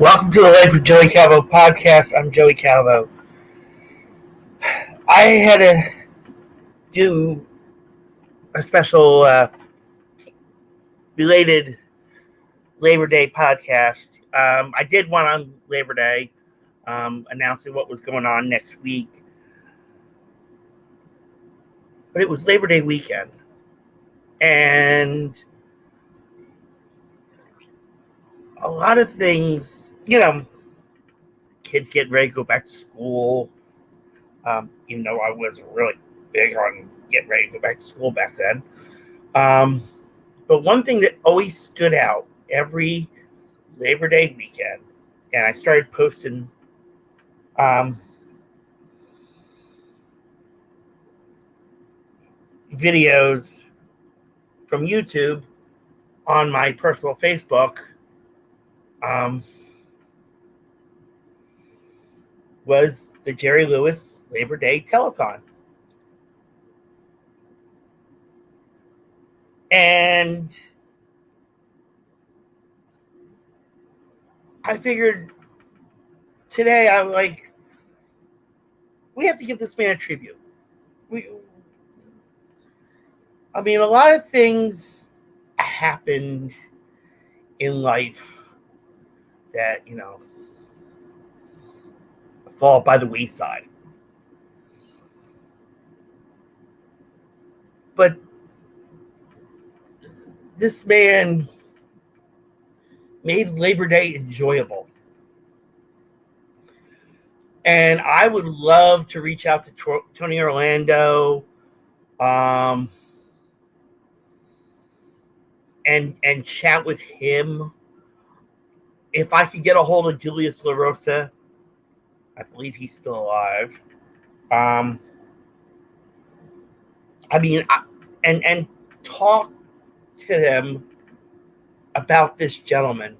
Welcome to the Life with Joey Calvo podcast. I'm Joey Calvo. I had to do a special belated Labor Day podcast. I did one on Labor Day, announcing what was going on next week. But it was Labor Day weekend. And a lot of things, kids getting ready to go back to school. Even though I wasn't really big on getting ready to go back to school back then. But one thing that always stood out every Labor Day weekend, and I started posting videos from YouTube on my personal Facebook, was the Jerry Lewis Labor Day Telethon. And I figured today, we have to give this man a tribute. A lot of things happened in life that, fall by the wayside. But this man made Labor Day enjoyable. And I would love to reach out to Tony Orlando and chat with him. If I could get a hold of Julius LaRosa, I believe he's still alive. And talk to them about this gentleman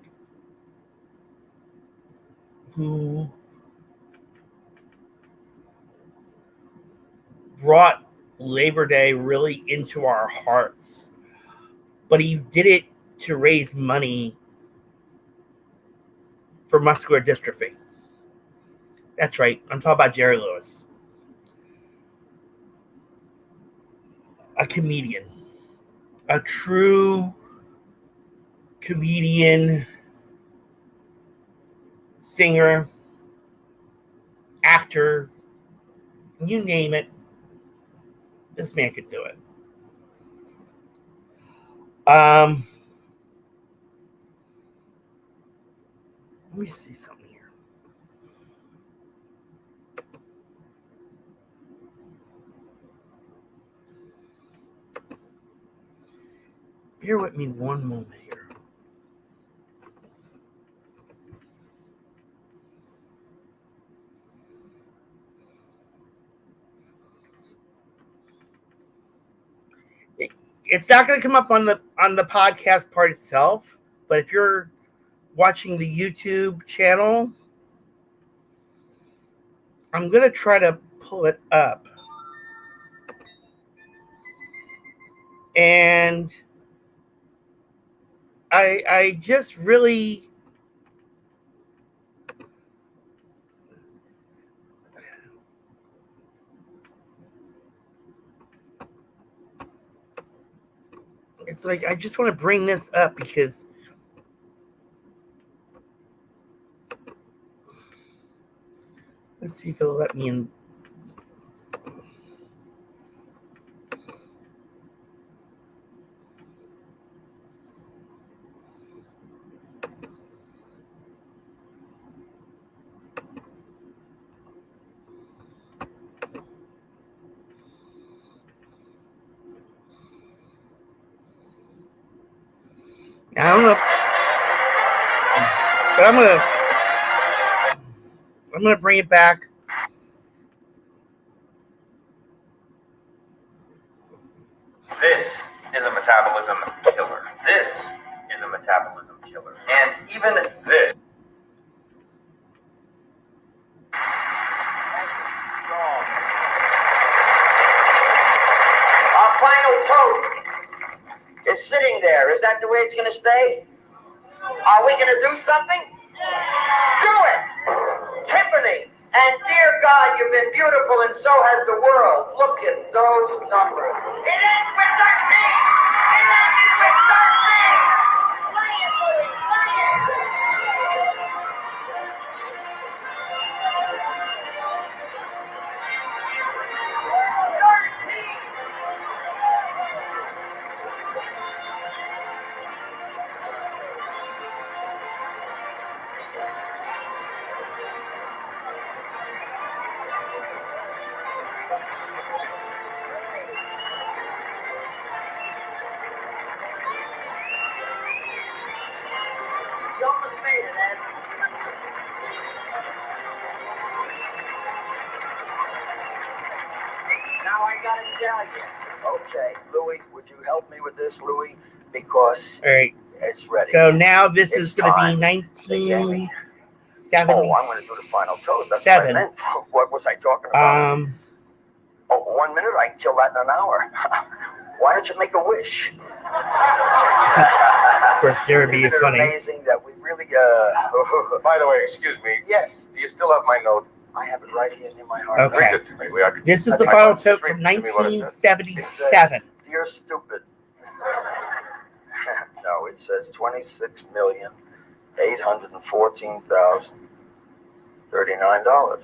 who brought Labor Day really into our hearts, but he did it to raise money for muscular dystrophy. That's right. I'm talking about Jerry Lewis, a comedian, a true comedian, singer, actor, you name it. This man could do it. Let me see something here. Bear with me one moment here. It's not going to come up on the podcast part itself, but if you're watching the YouTube channel, I'm going to try to pull it up. And I just really it's like I just want to bring this up because let's see if it'll let me in. I don't know, but I'm gonna bring it back. This is a metabolism killer. This is a metabolism killer. And even this. Our final tote is sitting there. Is that the way it's going to stay? Are we going to do something? Do it! Tiffany! And dear God, you've been beautiful and so has the world. Look at those numbers. It ends with 13! It ends with 13! Play it, Louie! Play it! You almost made it, Ed. Now I gotta tell you. Okay, Louie, would you help me with this, Louie? Because All right. it's ready. So now this It's is going to be time. 1977. Oh, I'm going to do the final toast. That's what I meant. What was I talking about? 1 minute, I can kill that in an hour. Why don't you make a wish? Of course, Jeremy, Isn't you're it funny. amazing that we really, By the way, excuse me. Yes, Do you still have my note? I have it right here in my heart. Okay. Read it to me. This is That's the my final point. tote Just from read to me what it says. 1977. Dear stupid. No, it says 26,814,039.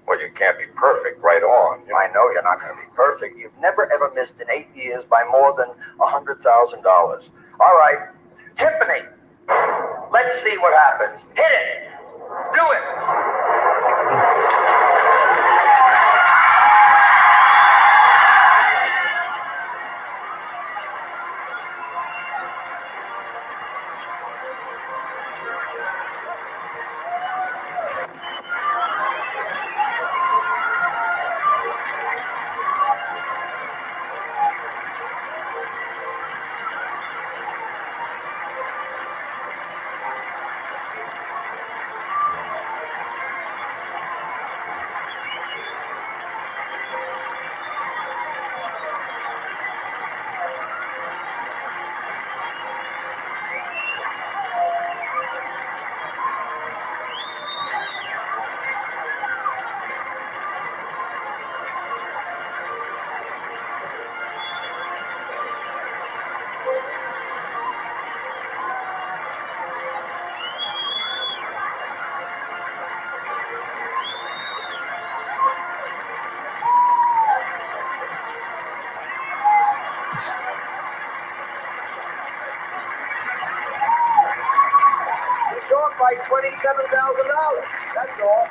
Well, you can't be perfect right on. I know you're not going to be perfect. You've never ever missed in 8 years by more than $100,000. All right, Tiffany, let's see what happens. Hit it. Do it. Short by $27,000. That's all.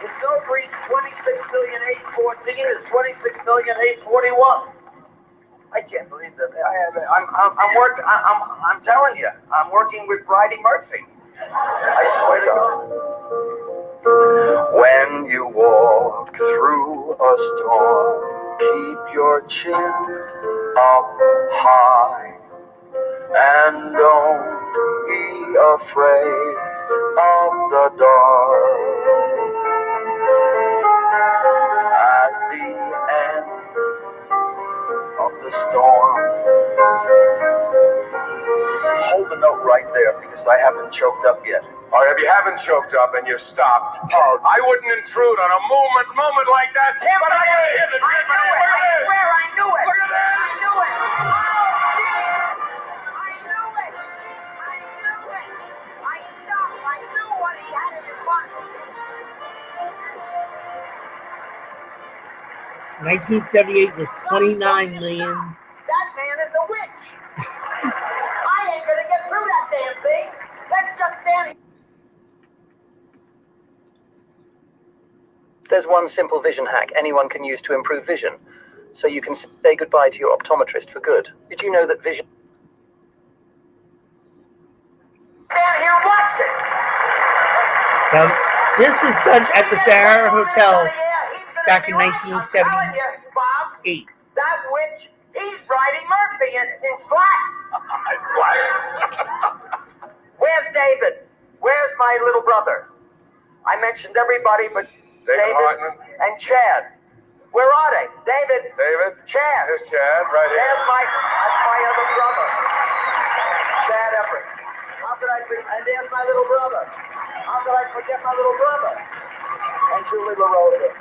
The snow breeds 26,814 is 26,841. I can't believe that. I'm telling you, I'm working with Bridie Murphy. I swear to God. When you walk through a storm, keep your chin up high and don't be afraid of the dark. At the end of the storm, hold the note right there because I haven't choked up yet. Or if you haven't choked up and you're stopped, I wouldn't intrude on a moment like that. Tim, but I'm going to hit it. I knew it. I swear I knew it. Look at this. I knew it. Oh, I knew it. I knew it. I stopped. I knew what he had in his mind. 1978 was 29 million. That man is a witch. I ain't gonna get through that damn thing. Let's just stand here. There's one simple vision hack anyone can use to improve vision, so you can say goodbye to your optometrist for good. Did you know that vision... Stand here and watch it. Now, this was done at the Sahara Hotel back in 1978. Bob, that witch, he's Bridie Murphy in slacks. Slacks. Where's David? Where's my little brother? I mentioned everybody but David Hartman. and Chad. Where are they? David. David. Chad. Here's Chad, right here. That's my other brother. Chad Everett. How And there's my little brother. How could I forget my little brother? And Julie LaRosa.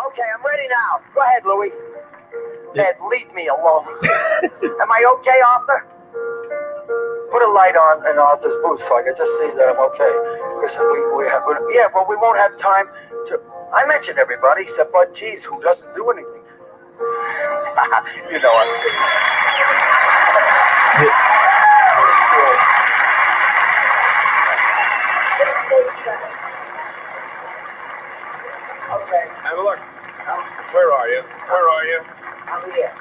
Okay, I'm ready now. Go ahead, Louie. Ed, leave me alone. Am I okay, Arthur? Put a light on in Arthur's booth so I can just see that I'm okay. Because we won't have time to. I mentioned everybody except Bud Geez, who doesn't do anything. You know I'm kidding. Okay. And look, where are you? Where are you? I'm here.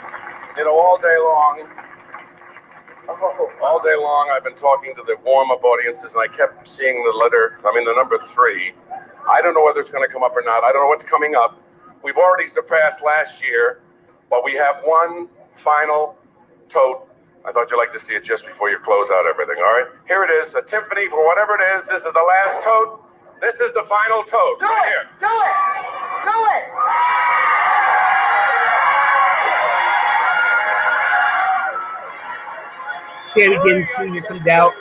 You know, all day long, I've been talking to the warm-up audiences, and I kept seeing the number 3. I don't know whether it's going to come up or not. I don't know what's coming up. We've already surpassed last year, but we have one final tote. I thought you'd like to see it just before you close out everything, all right? Here it is, a Tiffany for whatever it is. This is the last tote. This is the final tote. Do it! Do it! Do it! Sammy Davis Jr. comes out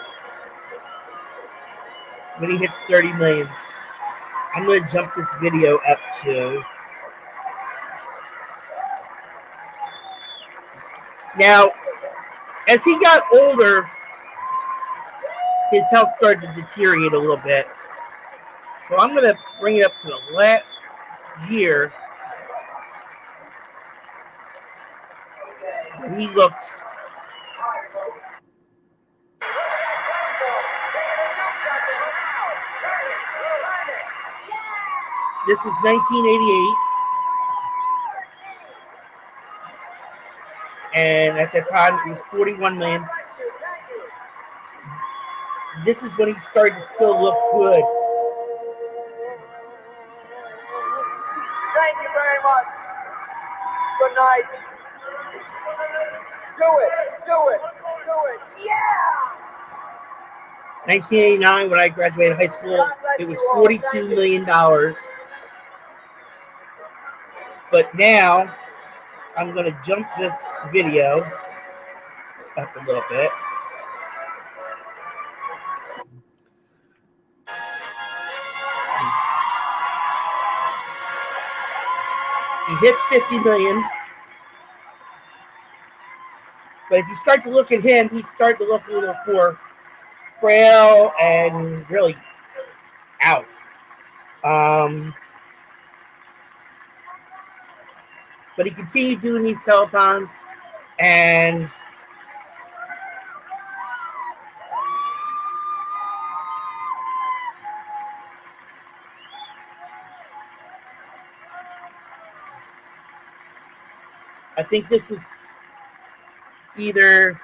when he hits 30 million. I'm going to jump this video up to. Now, as he got older, his health started to deteriorate a little bit. So I'm going to bring it up to the last year. And he looked. This is 1988. And at that time, it was 41 million. This is when he started to still look good. Thank you very much. Good night. Do it. Do it. Do it. Yeah! 1989, when I graduated high school, it was $42 million. But now, I'm going to jump this video up a little bit. He hits 50 million. But if you start to look at him, he's starting to look a little more frail and really out. But he continued doing these telethons, and I think this was either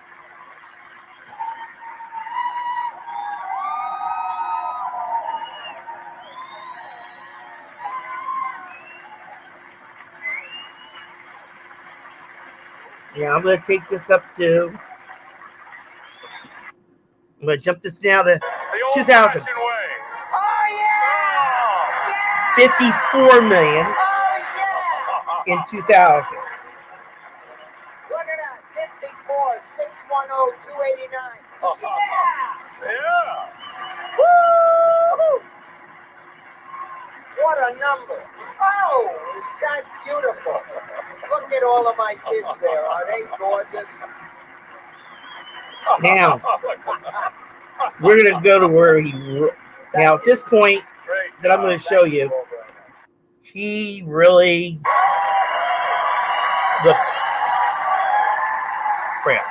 I'm going to take this up to, I'm going to jump this now to 2000. Oh, yeah! 54 million in 2000. Look at that. 54, 610, 289. Yeah! Woo! What a number. Oh, is that beautiful? Look at all of my kids there. Are they gorgeous? Now, we're going to go to where he, now at this point that I'm going to show you, he really looks frail,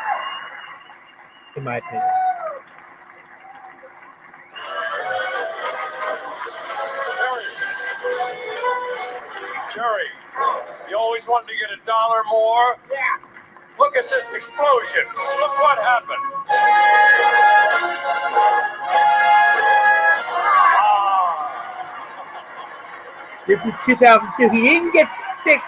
in my opinion. Jerry, you always wanted to get $1 more? Yeah. Look at this explosion. Look what happened. This is 2002. He didn't get 60.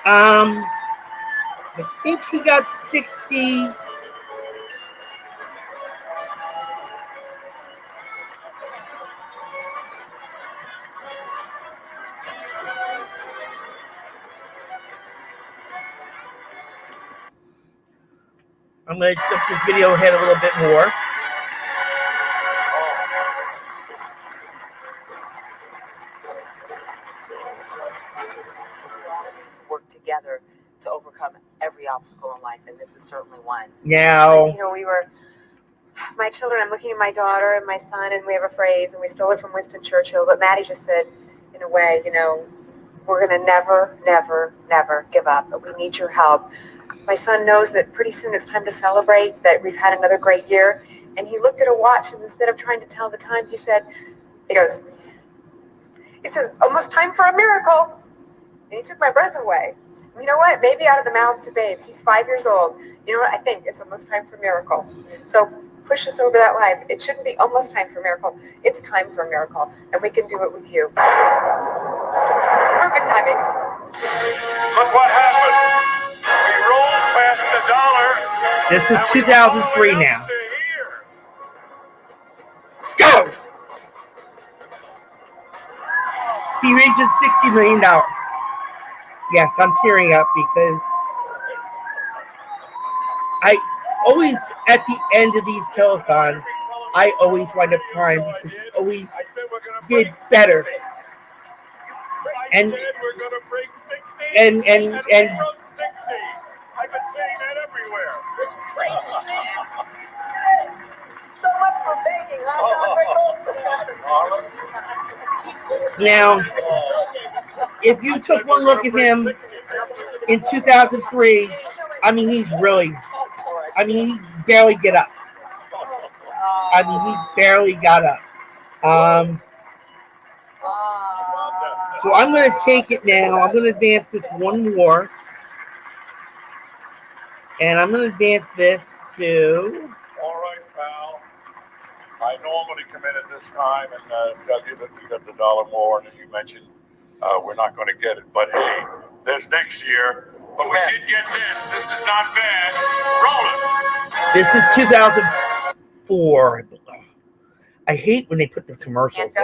I think he got 60 I'm going to jump this video ahead a little bit more. Work together to overcome every obstacle in life, and this is certainly one. Now, My children, I'm looking at my daughter and my son, and we have a phrase, and we stole it from Winston Churchill, but Maddie just said, in a way, we're going to never, never, never give up, but we need your help. My son knows that pretty soon it's time to celebrate, that we've had another great year, and he looked at a watch, and instead of trying to tell the time, he says, almost time for a miracle. And he took my breath away. You know what? Maybe out of the mouths of babes. He's 5 years old. You know what? I think it's almost time for a miracle. So push us over that line. It shouldn't be almost time for a miracle. It's time for a miracle. And we can do it with you. Perfect timing. Look what happened. We rolled past $1. this is 2003 now. Go! He reaches $60 million. Yes, I'm tearing up because I always, at the end of these telethons, I always wind up crying because he always did better. And we're going to break 60. and I've been saying that everywhere. It's crazy, man. So much for begging, huh, now, if you took one look at him in 2003, he barely get up. He barely got up. So I'm going to take it now. I'm going to advance this one more. And I'm going to advance this to... All right, pal. I know I'm going to come in at this time and tell you that we got the $1 more, and you mentioned we're not going to get it. But hey, there's next year. But we did get this. This is not bad. Roll it. This is 2004. I hate when they put the commercials in.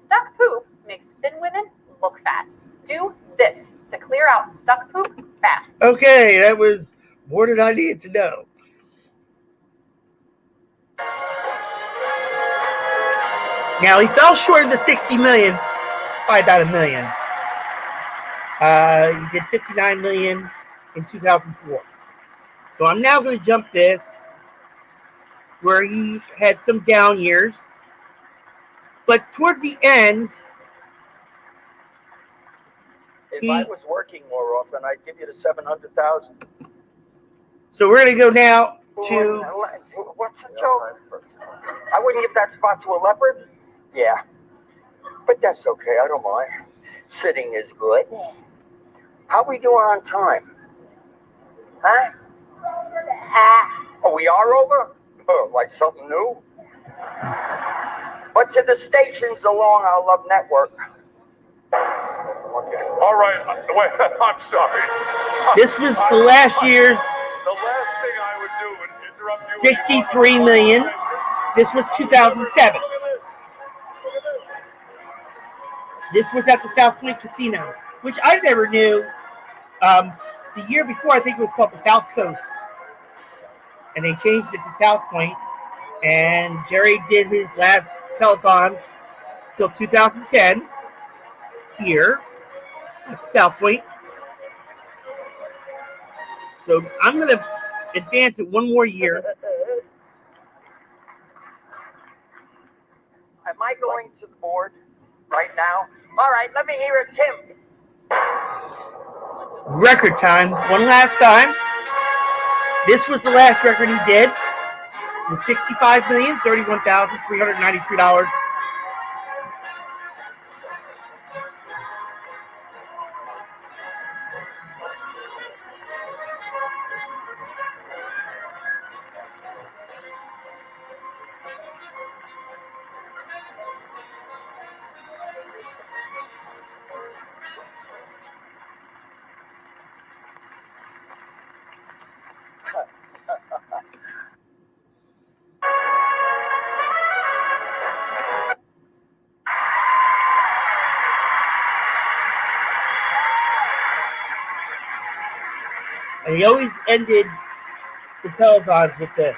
Stuck poop makes thin women look fat. Do this to clear out stuck poop fast. Okay, that was more than I needed to know. Now, he fell short of the 60 million by about $1 million. He did 59 million in 2004. So I'm now going to jump this where he had some down years. But towards the end, if I was working more often, I'd give you the 700,000. So we're going to go now to... What's the joke? I wouldn't give that spot to a leopard? Yeah. But that's okay. I don't mind. Sitting is good. How we doing on time? Huh? Oh, we are over? Like something new? But to the stations along our love network. Okay. All right. Wait, I'm sorry. This was the last year's The last thing I would do would interrupt you. 63 million. This was 2007. This was at the South Point Casino, which I never knew. The year before, I think it was called the South Coast. And they changed it to South Point. And Jerry did his last telethons till 2010 here at South Point. So I'm going to advance it one more year. Am I going to the board right now? All right, let me hear it, Tim. Record time, one last time. This was the last record he did. It was $65,031,393. And he always ended the telethons with this.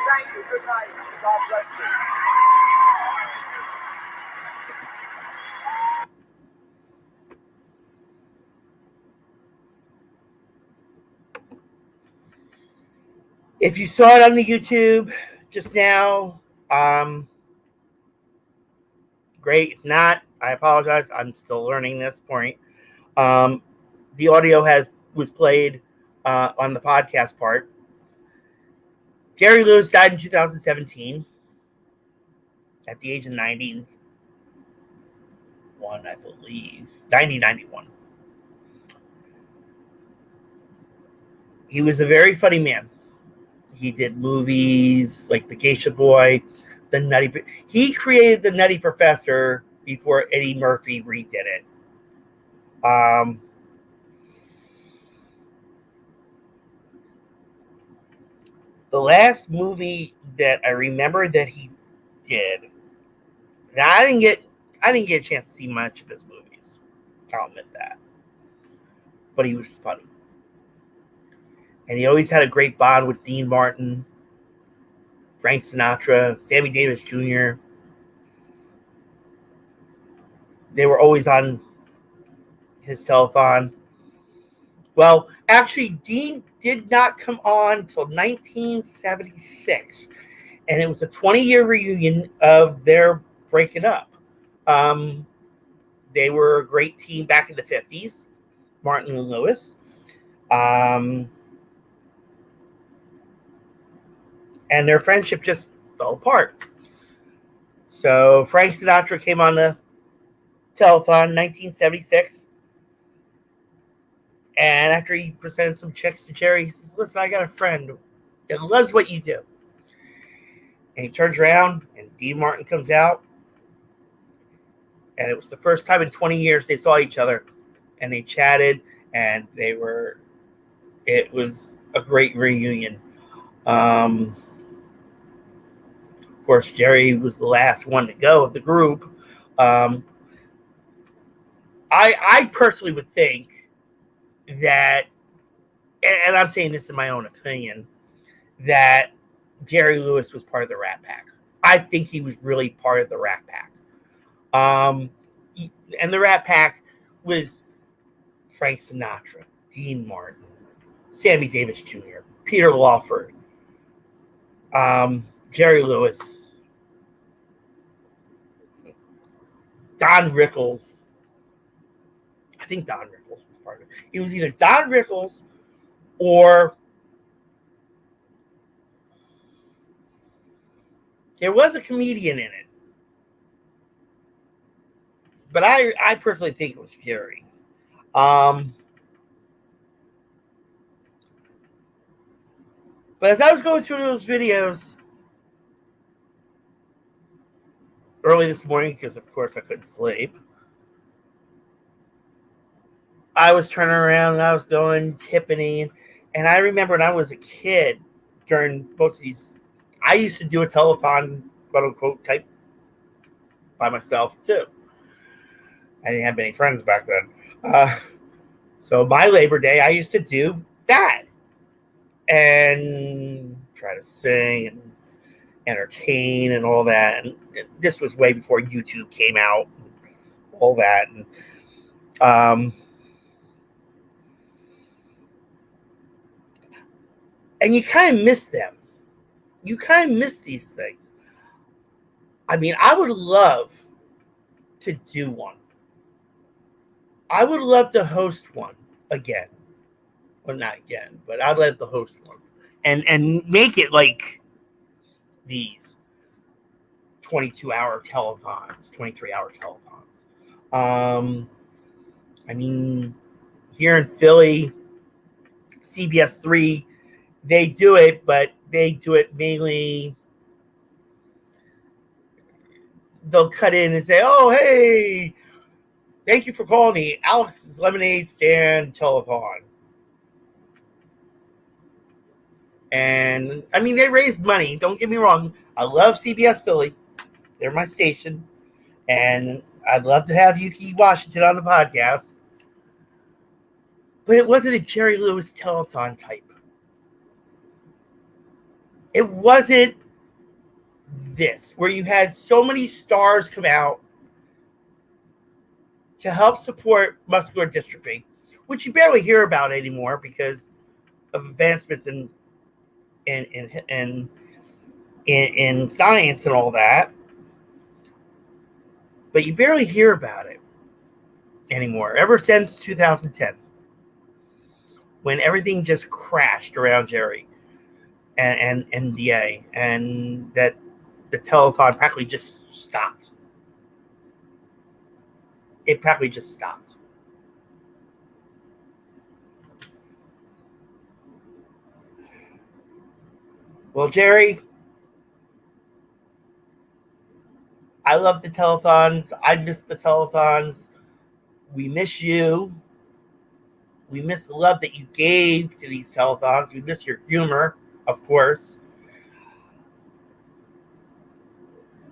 Thank you. Good night. God bless you. If you saw it on the YouTube just now, great. If not, I apologize. I'm still learning this point. The audio was played on the podcast part. Jerry Lewis died in 2017 at the age of 91, I believe. 91. He was a very funny man. He did movies like The Geisha Boy, The Nutty. He created The Nutty Professor before Eddie Murphy redid it. The last movie that I remember that he did, now I didn't get a chance to see much of his movies. I'll admit that, but he was funny, and he always had a great bond with Dean Martin, Frank Sinatra, Sammy Davis Jr. They were always on his telethon. Well, actually, Dean did not come on until 1976, and it was a 20-year reunion of their breaking up. They were a great team back in the 50s, Martin and Lewis. And their friendship just fell apart. So Frank Sinatra came on the telethon in 1976. And after he presented some checks to Jerry, he says, listen, I got a friend that loves what you do. And he turns around, and Dean Martin comes out. And it was the first time in 20 years they saw each other. And they chatted, and it was a great reunion. Of course, Jerry was the last one to go of the group. I personally would think that, and I'm saying this in my own opinion, that Jerry Lewis was part of the Rat Pack. I think he was really part of the Rat Pack. And the Rat Pack was Frank Sinatra, Dean Martin, Sammy Davis Jr., Peter Lawford, Jerry Lewis, Don Rickles. I think Don Rickles was part of it. It was either Don Rickles or there was a comedian in it. But I personally think it was Jerry. But as I was going through those videos early this morning, because of course I couldn't sleep, I was turning around and I was going Tiffany, and I remember when I was a kid during most of these, I used to do a telethon, quote unquote, type by myself too. I didn't have many friends back then. So my Labor Day, I used to do that and try to sing and entertain and all that. And this was way before YouTube came out, and all that. And you kind of miss them. You kind of miss these things. I mean, I would love to do one. I would love to host one again. Well, not again, but I'd love to host one. And make it like these 22-hour telethons, 23-hour telethons. I mean, here in Philly, CBS 3, they do it, but they do it mainly they'll cut in and say, "Oh, hey, thank you for calling the Alex's Lemonade Stand Telethon." And I mean, they raised money. Don't get me wrong. I love CBS Philly. They're my station. And I'd love to have Yuki Washington on the podcast. But it wasn't a Jerry Lewis telethon type. It wasn't this, where you had so many stars come out to help support muscular dystrophy, which you barely hear about anymore because of advancements in science and all that. But you barely hear about it anymore, ever since 2010, when everything just crashed around Jerry and MDA, and that the telethon practically just stopped. It practically just stopped. Well, Jerry, I love the telethons. I miss the telethons. We miss you. We miss the love that you gave to these telethons. We miss your humor, of course.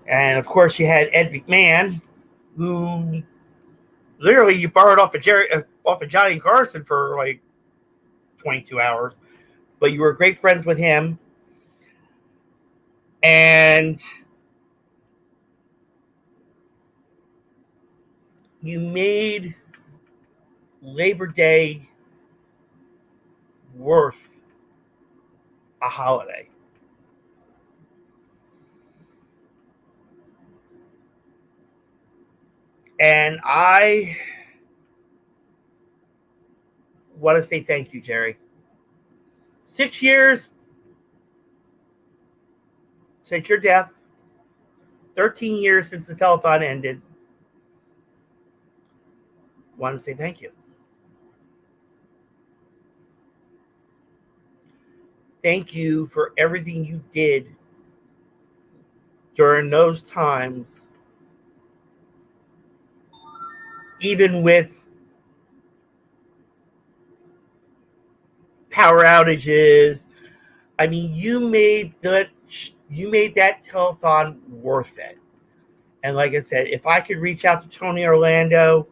And of course, you had Ed McMahon, who literally you borrowed off of Johnny Carson for like 22 hours. But you were great friends with him. And you made Labor Day worth a holiday. And I want to say thank you, Jerry. 6 years since your death, 13 years since the telethon ended. I want to say thank you. Thank you for everything you did during those times, even with power outages. I mean, you made that telethon worth it. And like I said, if I could reach out to Tony Orlando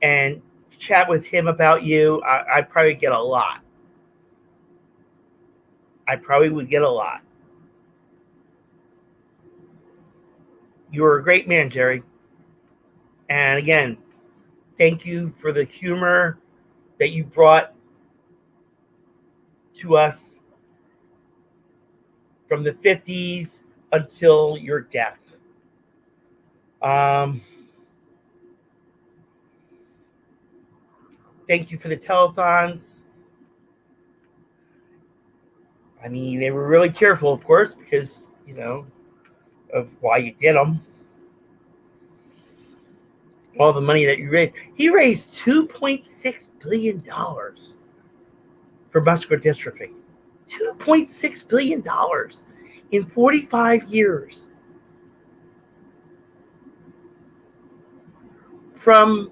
and chat with him about you, I'd probably get a lot. I probably would get a lot. You were a great man, Jerry. And again, thank you for the humor that you brought to us from the 50s until your death. Thank you for the telethons. I mean, they were really careful, of course, because, of why you did them. All the money that you raised. He raised $2.6 billion for muscular dystrophy. $2.6 billion in 45 years. From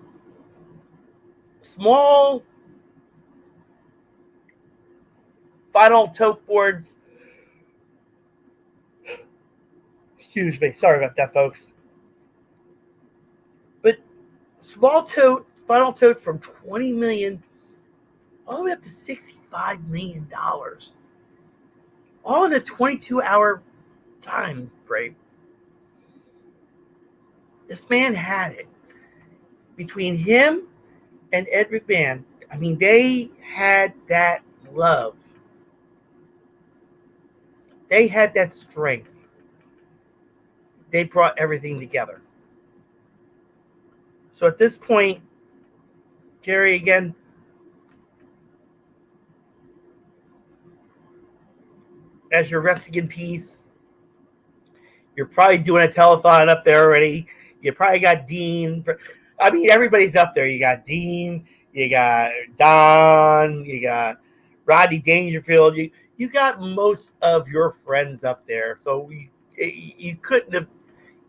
small vinyl tote boards. Excuse me. Sorry about that, folks. But small totes, vinyl totes from 20 million all the way up to $65 million. All in a 22-hour time frame. This man had it. Between him and Ed McMahon, I mean, they had that love. They had that strength. They brought everything together. So at this point, Jerry, again, as you're resting in peace, you're probably doing a telethon up there already. You probably got Dean. Everybody's up there. You got Dean. You got Don. You got Rodney Dangerfield. You got most of your friends up there. So you couldn't have.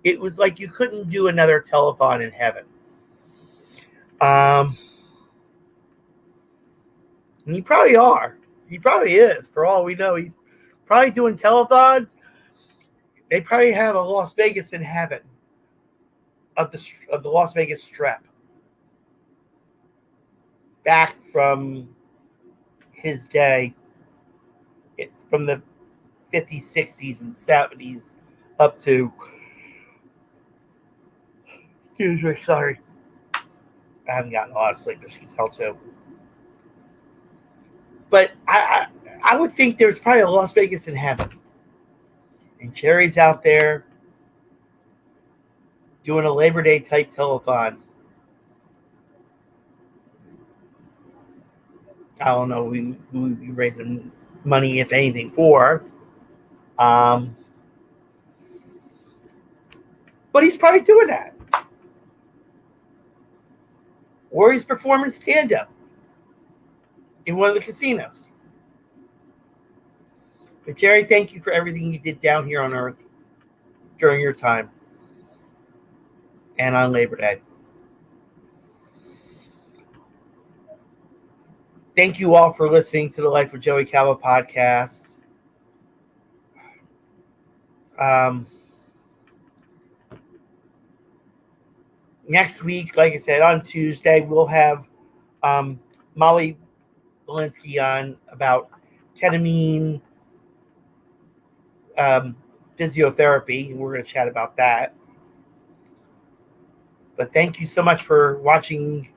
it was like you couldn't do another telethon in heaven. And he probably are. He probably is. For all we know, he's probably doing telethons. They probably have a Las Vegas in heaven of the Las Vegas Strip, back from his day, from the 50s, 60s, and 70s up to. Excuse me, sorry. I haven't gotten a lot of sleep, as you can tell too. But I would think there's probably a Las Vegas in heaven, and Jerry's out there doing a Labor Day type telethon. I don't know who we raising money, if anything, for. But he's probably doing that. Or he's performing stand-up in one of the casinos. But Jerry, thank you for everything you did down here on Earth during your time and on Labor Day. Thank you all for listening to the Life of Joey Calva podcast. Next week, like I said, on Tuesday, we'll have Molly Belinsky on about ketamine physiotherapy. We're going to chat about that. But thank you so much for watching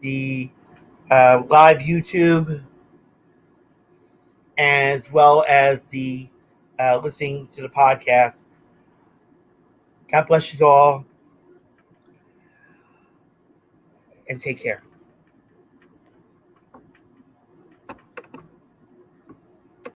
the live YouTube, as well as the listening to the podcast. God bless you all, and take care.